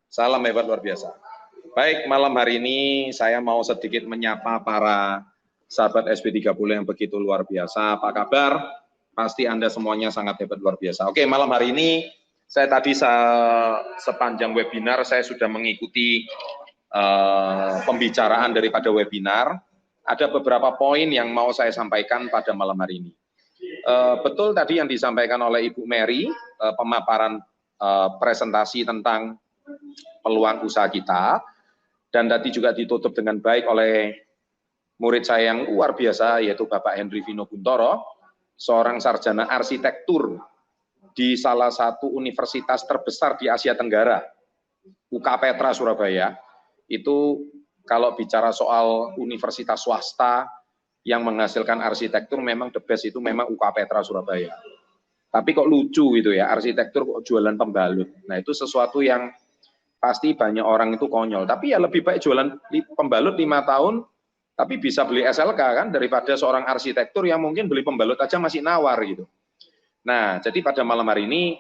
Salam hebat luar biasa. Baik, malam hari ini saya mau sedikit menyapa para sahabat SB30 yang begitu luar biasa. Apa kabar? Pasti Anda semuanya sangat hebat luar biasa. Oke, malam hari ini saya tadi sepanjang webinar saya sudah mengikuti pembicaraan daripada webinar. Ada beberapa poin yang mau saya sampaikan pada malam hari ini. Betul tadi yang disampaikan oleh Ibu Mary, pemaparan presentasi tentang peluang usaha kita, dan tadi juga ditutup dengan baik oleh murid saya yang luar biasa, yaitu Bapak Henry Vino Buntoro, seorang sarjana arsitektur di salah satu universitas terbesar di Asia Tenggara, UK Petra Surabaya. Itu kalau bicara soal universitas swasta yang menghasilkan arsitektur, memang the best itu memang UK Petra Surabaya. Tapi kok lucu gitu ya, arsitektur kok jualan pembalut. Nah itu sesuatu yang pasti banyak orang itu konyol. Tapi ya lebih baik jualan pembalut 5 tahun, tapi bisa beli SLK kan, daripada seorang arsitektur yang mungkin beli pembalut aja masih nawar gitu. Nah, jadi pada malam hari ini,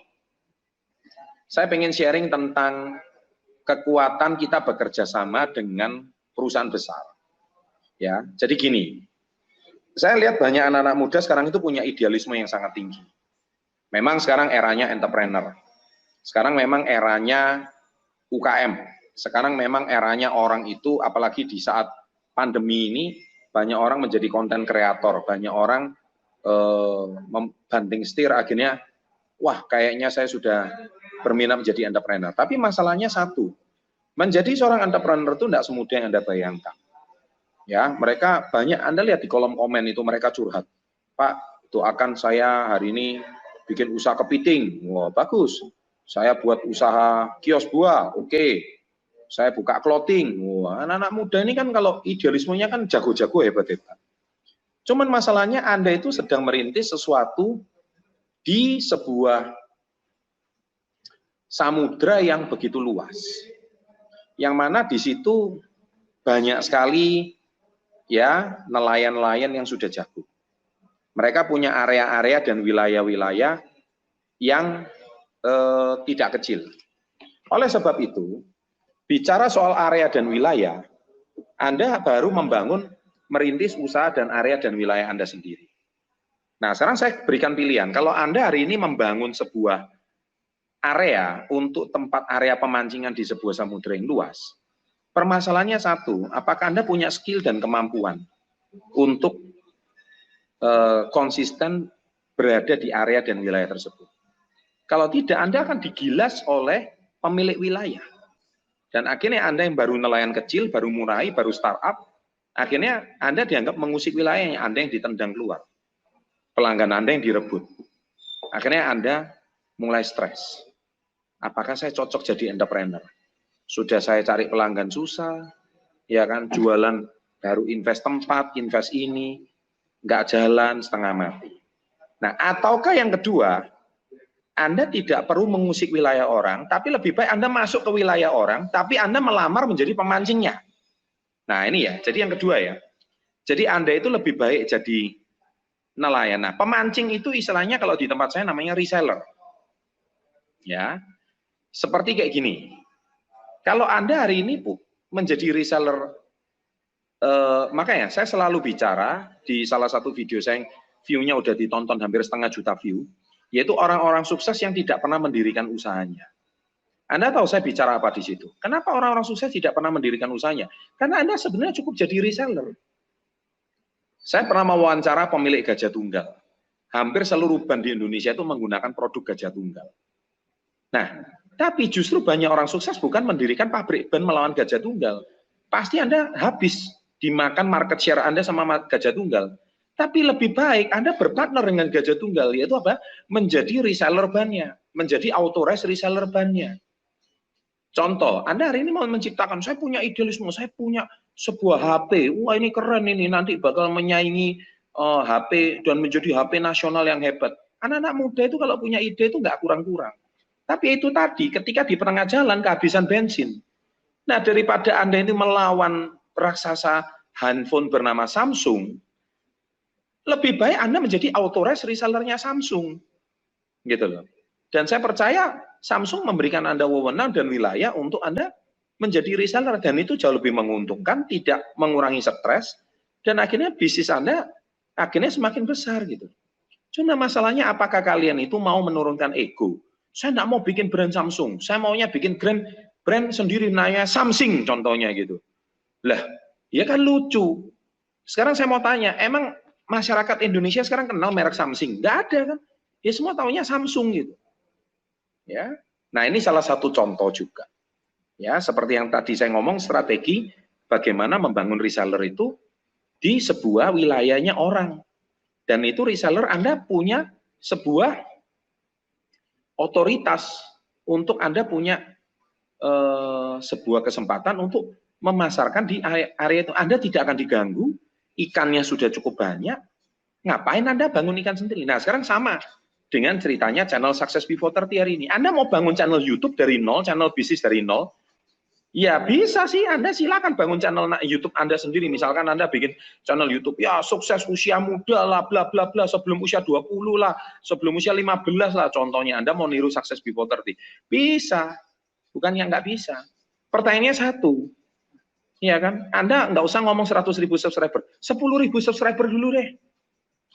saya pengen sharing tentang kekuatan kita bekerja sama dengan perusahaan besar. Ya, jadi gini, saya lihat banyak anak-anak muda sekarang itu punya idealisme yang sangat tinggi. Memang sekarang eranya entrepreneur. Sekarang memang eranya UKM. Sekarang memang eranya orang itu, apalagi di saat pandemi ini, banyak orang menjadi konten kreator, banyak orang membanting setir, akhirnya, wah kayaknya saya sudah berminat menjadi entrepreneur. Tapi masalahnya satu, menjadi seorang entrepreneur itu tidak semudah yang Anda bayangkan. Ya, mereka banyak, Anda lihat di kolom komen itu mereka curhat, Pak, doakan saya hari ini bikin usaha kepiting. Wah, bagus. Saya buat usaha kios buah, oke. Saya buka clothing. Wah, anak-anak muda ini kan kalau idealismenya kan jago-jago, hebat-hebat. Cuman masalahnya Anda itu sedang merintis sesuatu di sebuah samudra yang begitu luas. Yang mana di situ banyak sekali ya nelayan-nelayan yang sudah jago. Mereka punya area-area dan wilayah-wilayah yang tidak kecil. Oleh sebab itu, bicara soal area dan wilayah, Anda baru membangun, merintis usaha dan area dan wilayah Anda sendiri. Nah, sekarang saya berikan pilihan. Kalau Anda hari ini membangun sebuah area untuk tempat area pemancingan di sebuah samudera yang luas, permasalahannya satu, apakah Anda punya skill dan kemampuan untuk konsisten berada di area dan wilayah tersebut. Kalau tidak, Anda akan digilas oleh pemilik wilayah. Dan akhirnya Anda yang baru nelayan kecil, baru mulai, baru startup, akhirnya Anda dianggap mengusik wilayahnya, Anda yang ditendang keluar. Pelanggan Anda yang direbut. Akhirnya Anda mulai stres. Apakah saya cocok jadi entrepreneur? Sudah saya cari pelanggan susah, ya kan, jualan baru invest tempat, invest ini, nggak jalan, setengah mati. Nah, ataukah yang kedua, Anda tidak perlu mengusik wilayah orang, tapi lebih baik Anda masuk ke wilayah orang, tapi Anda melamar menjadi pemancingnya. Nah, ini ya, jadi yang kedua ya. Jadi Anda itu lebih baik jadi nelayan. Nah, pemancing itu istilahnya kalau di tempat saya namanya reseller. Ya, seperti kayak gini. Kalau Anda hari ini menjadi reseller, makanya saya selalu bicara di salah satu video saya, view-nya udah ditonton hampir 1,5 juta view, yaitu orang-orang sukses yang tidak pernah mendirikan usahanya. Anda tahu saya bicara apa di situ? Kenapa orang-orang sukses tidak pernah mendirikan usahanya? Karena Anda sebenarnya cukup jadi reseller. Saya pernah mewawancara pemilik Gajah Tunggal. Hampir seluruh ban di Indonesia itu menggunakan produk Gajah Tunggal. Nah, tapi justru banyak orang sukses bukan mendirikan pabrik ban melawan Gajah Tunggal. Pasti Anda habis dimakan market share Anda sama Gajah Tunggal. Tapi lebih baik Anda berpartner dengan Gajah Tunggal, yaitu apa? Menjadi reseller bannya, menjadi authorized reseller bannya. Contoh, Anda hari ini mau menciptakan, saya punya idealisme, saya punya sebuah HP, wah ini keren ini, nanti bakal menyaingi HP dan menjadi HP nasional yang hebat. Anak-anak muda itu kalau punya ide itu nggak kurang-kurang. Tapi itu tadi, ketika di tengah jalan kehabisan bensin. Nah, daripada Anda ini melawan raksasa handphone bernama Samsung, lebih baik Anda menjadi authorized resellernya Samsung. Gitu loh. Dan saya percaya Samsung memberikan Anda wewenang dan wilayah untuk Anda menjadi reseller, dan itu jauh lebih menguntungkan, tidak mengurangi stres, dan akhirnya bisnis Anda akhirnya semakin besar gitu. Cuma masalahnya apakah kalian itu mau menurunkan ego? Saya nggak mau bikin brand Samsung, saya maunya bikin brand sendiri, namanya Samsung contohnya gitu. Lah, ya kan lucu. Sekarang saya mau tanya, emang masyarakat Indonesia sekarang kenal merek Samsung? Nggak ada kan? Ya semua taunya Samsung gitu. Ya, nah ini salah satu contoh juga. Ya, seperti yang tadi saya ngomong, strategi bagaimana membangun reseller itu di sebuah wilayahnya orang. Dan itu reseller Anda punya sebuah otoritas untuk Anda punya sebuah kesempatan untuk memasarkan di area itu. Anda tidak akan diganggu, ikannya sudah cukup banyak, ngapain Anda bangun ikan sendiri? Nah sekarang sama dengan ceritanya channel Success Before 30 hari ini. Anda mau bangun channel YouTube dari nol, channel bisnis dari nol, ya bisa sih, Anda silakan bangun channel YouTube Anda sendiri. Misalkan Anda bikin channel YouTube, ya sukses usia muda lah, bla bla bla, sebelum usia 20 lah, sebelum usia 15 lah contohnya. Anda mau niru Success Before 30. Bisa, bukan yang nggak bisa. Pertanyaannya satu, ya kan? Anda nggak usah ngomong 100.000 subscriber, 10.000 subscriber dulu deh.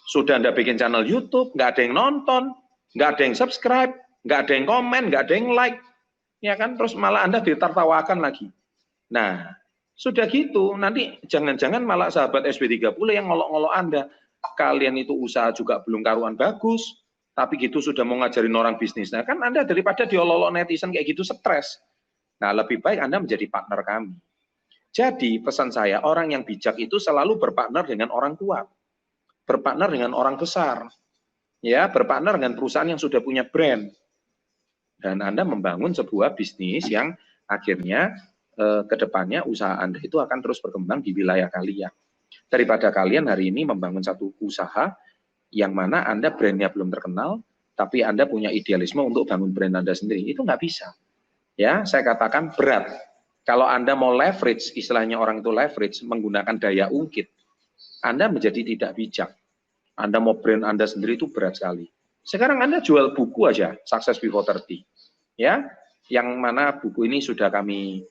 Sudah Anda bikin channel YouTube, nggak ada yang nonton, nggak ada yang subscribe, nggak ada yang komen, nggak ada yang like, ya kan, terus malah Anda ditertawakan lagi. Nah, sudah gitu, nanti jangan-jangan malah sahabat SB30 yang ngolok-ngolok Anda. Kalian itu usaha juga belum karuan bagus, tapi gitu sudah mau ngajarin orang bisnis. Nah, kan Anda daripada diolok-olok netizen kayak gitu stres. Nah, lebih baik Anda menjadi partner kami. Jadi, pesan saya, orang yang bijak itu selalu berpartner dengan orang kuat. Berpartner dengan orang besar. Ya, berpartner dengan perusahaan yang sudah punya brand. Dan Anda membangun sebuah bisnis yang akhirnya ke depannya usaha Anda itu akan terus berkembang di wilayah kalian. Daripada kalian hari ini membangun satu usaha yang mana Anda brandnya belum terkenal, tapi Anda punya idealisme untuk bangun brand Anda sendiri, itu nggak bisa. Ya, saya katakan berat. Kalau Anda mau leverage, istilahnya orang itu leverage, menggunakan daya ungkit, Anda menjadi tidak bijak. Anda mau brand Anda sendiri itu berat sekali. Sekarang Anda jual buku aja, Success Before 30. Ya, yang mana buku ini sudah kami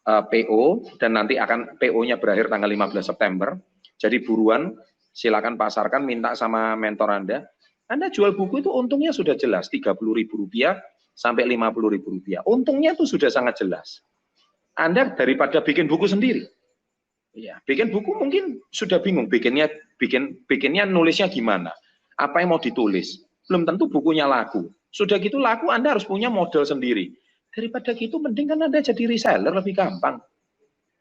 PO dan nanti akan PO-nya berakhir tanggal 15 September. Jadi buruan, silakan pasarkan, minta sama mentor Anda. Anda jual buku itu untungnya sudah jelas, Rp30.000 sampai Rp50.000. Untungnya itu sudah sangat jelas. Anda daripada bikin buku sendiri. Ya, bikin buku mungkin sudah bingung bikinnya nulisnya gimana? Apa yang mau ditulis? Belum tentu bukunya laku. Sudah gitu laku, Anda harus punya modal sendiri. Daripada gitu, mending kan Anda jadi reseller lebih gampang.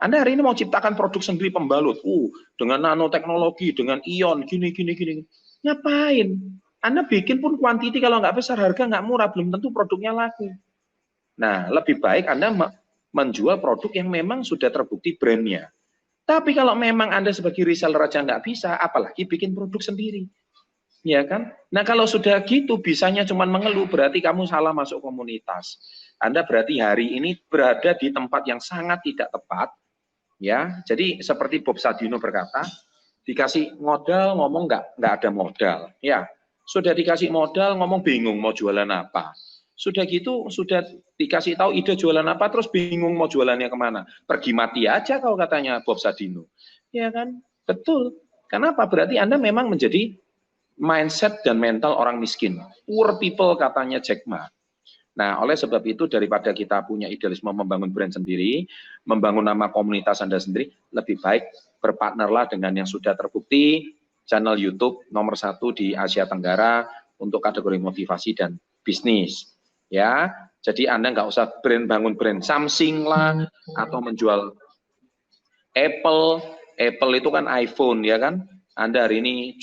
Anda hari ini mau ciptakan produk sendiri pembalut, dengan nanoteknologi, dengan ion, gini. Ngapain? Anda bikin pun kuantiti kalau nggak besar, harga nggak murah, belum tentu produknya laku. Nah, lebih baik Anda menjual produk yang memang sudah terbukti brandnya. Tapi kalau memang Anda sebagai reseller aja nggak bisa, apalagi bikin produk sendiri. Ya kan? Nah kalau sudah gitu bisanya cuma mengeluh, berarti kamu salah masuk komunitas. Anda berarti hari ini berada di tempat yang sangat tidak tepat. Ya, jadi seperti Bob Sadino berkata, dikasih modal ngomong nggak ada modal. Ya, sudah dikasih modal ngomong bingung mau jualan apa. Sudah gitu, sudah dikasih tahu ide jualan apa, terus bingung mau jualannya kemana. Pergi mati aja kalau katanya Bob Sadino. Ya kan? Betul. Kenapa? Berarti Anda memang menjadi mindset dan mental orang miskin. Poor people katanya Jack Ma. Nah, oleh sebab itu daripada kita punya idealisme membangun brand sendiri, membangun nama komunitas Anda sendiri, lebih baik berpartnerlah dengan yang sudah terbukti, channel YouTube nomor 1 di Asia Tenggara untuk kategori motivasi dan bisnis. Ya, jadi Anda nggak usah bangun brand Samsung lah, atau menjual Apple. Apple itu kan iPhone, ya kan? Anda hari ini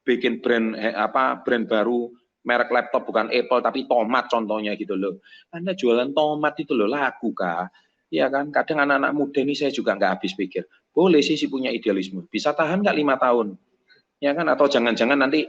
bikin brand baru, merek laptop bukan Apple tapi tomat contohnya gitu loh. Anda jualan tomat itu loh laku kah? Ya kan, kadang anak-anak muda ini saya juga nggak habis pikir. Boleh sih punya idealisme, bisa tahan nggak 5 tahun? Ya kan, atau jangan-jangan nanti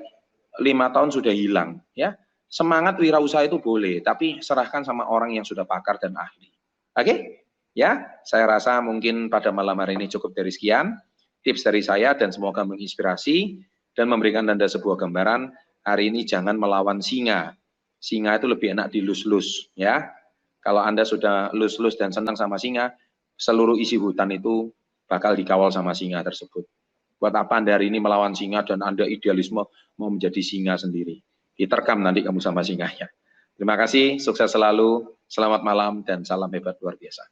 5 tahun sudah hilang. Ya, semangat wirausaha itu boleh, tapi serahkan sama orang yang sudah pakar dan ahli. Oke? Ya, saya rasa mungkin pada malam hari ini cukup dari sekian tips dari saya dan semoga menginspirasi dan memberikan Anda sebuah gambaran. Hari ini jangan melawan singa. Singa itu lebih enak dilus-lus, ya. Kalau Anda sudah lus-lus dan senang sama singa, seluruh isi hutan itu bakal dikawal sama singa tersebut. Buat apa Anda hari ini melawan singa dan Anda idealisme mau menjadi singa sendiri? Diterkam nanti kamu sama singanya. Terima kasih, sukses selalu, selamat malam, dan salam hebat luar biasa.